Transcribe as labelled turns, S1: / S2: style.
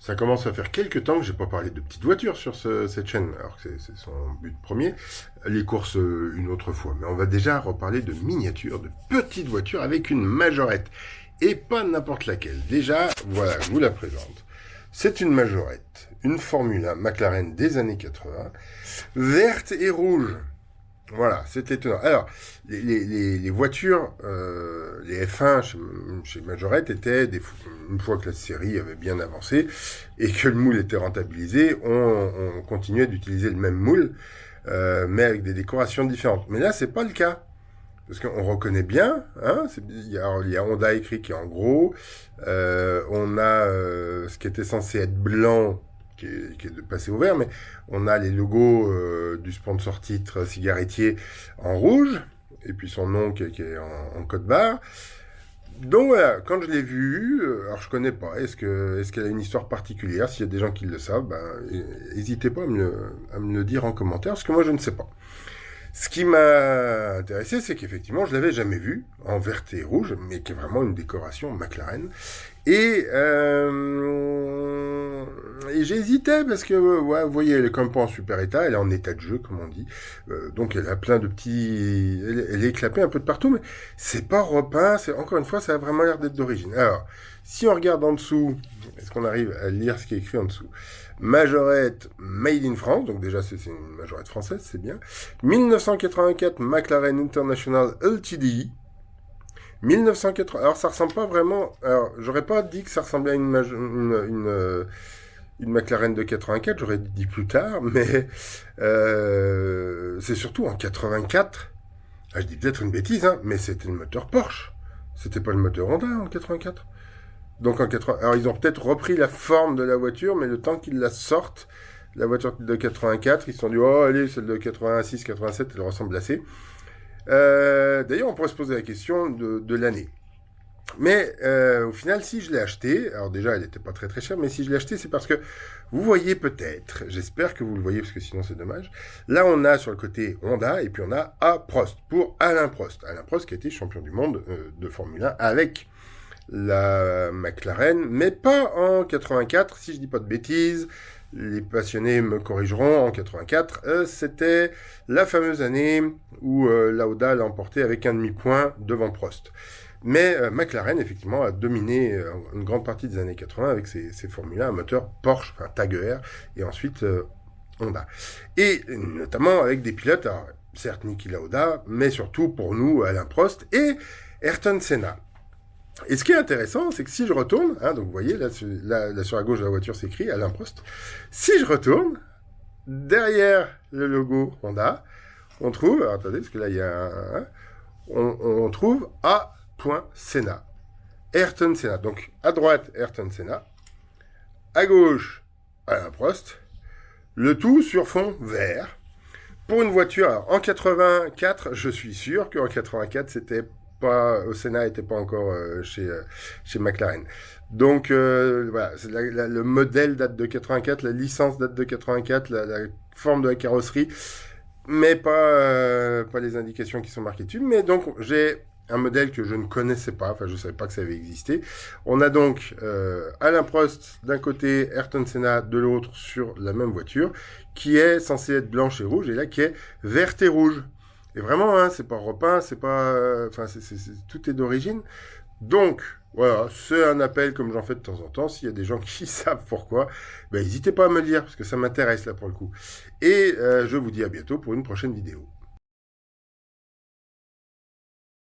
S1: Ça commence à faire quelques temps que j'ai pas parlé de petites voitures sur cette chaîne, alors que c'est son but premier. Les courses, une autre fois. Mais on va déjà reparler de miniatures, de petites voitures avec une majorette. Et pas n'importe laquelle. Déjà, voilà, je vous la présente. C'est une majorette, une Formule 1 McLaren des années 80, verte et rouge. Voilà, c'est étonnant. Alors, les voitures, les F1 chez Majorette étaient, une fois que la série avait bien avancé et que le moule était rentabilisé, on continuait d'utiliser le même moule, mais avec des décorations différentes. Mais là, c'est pas le cas. Parce qu'on reconnaît bien, hein, il y a Honda écrit qui est en gros, on a ce qui était censé être blanc, qui est de passer au vert, mais on a les logos du sponsor titre cigarettier en rouge, et puis son nom qui est en code barre. Donc voilà, quand je l'ai vu, alors je connais pas, est-ce qu'elle a une histoire particulière? S'il y a des gens qui le savent, ben, n'hésitez pas à me le dire en commentaire, parce que moi je ne sais pas. Ce qui m'a intéressé, c'est qu'effectivement, je l'avais jamais vu en vert et rouge, mais qui est vraiment une décoration McLaren. Et j'hésitais parce que, ouais, vous voyez, elle est quand même pas en super état, elle est en état de jeu, comme on dit. Donc elle a plein de petits, elle est éclapée un peu de partout, mais c'est pas repeint. C'est encore une fois, ça a vraiment l'air d'être d'origine. Alors, si on regarde en dessous, est-ce qu'on arrive à lire ce qui est écrit en dessous? Majorette Made in France, donc déjà c'est une majorette française, c'est bien. 1984 McLaren International Ltd. 1980. Alors ça ressemble pas vraiment. Alors j'aurais pas dit que ça ressemblait à une McLaren de 84, j'aurais dit plus tard, mais c'est surtout en 84. Ah, je dis peut-être une bêtise, hein, mais c'était le moteur Porsche. C'était pas le moteur Honda en 84. Donc en 80, alors ils ont peut-être repris la forme de la voiture, mais le temps qu'ils la sortent, la voiture de 84, ils se sont dit oh allez celle de 86, 87, elle ressemble assez. D'ailleurs on pourrait se poser la question de l'année. Mais au final, si je l'ai acheté, alors déjà elle n'était pas très très chère, mais si je l'ai acheté, c'est parce que vous voyez peut-être, j'espère que vous le voyez parce que sinon c'est dommage. Là on a sur le côté Honda et puis on a A Prost pour Alain Prost. Alain Prost qui a été champion du monde de Formule 1 avec la McLaren, mais pas en 84, si je dis pas de bêtises. Les passionnés me corrigeront, en 84, c'était la fameuse année où Lauda l'a emporté avec un demi-point devant Prost. Mais McLaren, effectivement, a dominé une grande partie des années 80 avec ses Formule 1, un moteur Porsche, enfin Tiger, et ensuite Honda. Et notamment avec des pilotes, alors, certes Niki Lauda, mais surtout pour nous, Alain Prost et Ayrton Senna. Et ce qui est intéressant, c'est que si je retourne, hein, donc vous voyez, là sur la gauche de la voiture, c'est écrit Alain Prost. Si je retourne, derrière le logo Honda, on trouve, alors attendez, parce que là il y a on trouve A.Senna. Ayrton Senna. Donc à droite, Ayrton Senna. À gauche, Alain Prost. Le tout sur fond vert. Pour une voiture, alors, en 84, je suis sûr qu'en 84, c'était pas, Senna n'était pas encore chez McLaren. Donc voilà, le modèle date de 84, la licence date de 84, la forme de la carrosserie, mais pas les indications qui sont marquées dessus. Mais donc j'ai un modèle que je ne connaissais pas, enfin je ne savais pas que ça avait existé. On a donc Alain Prost d'un côté, Ayrton Senna de l'autre sur la même voiture, qui est censée être blanche et rouge, et là qui est verte et rouge. Et vraiment, hein, c'est pas repeint, c'est pas, enfin, tout est d'origine. Donc, voilà, c'est un appel comme j'en fais de temps en temps. S'il y a des gens qui savent pourquoi, ben, n'hésitez pas à me le dire, parce que ça m'intéresse là pour le coup. Et je vous dis à bientôt pour une prochaine vidéo.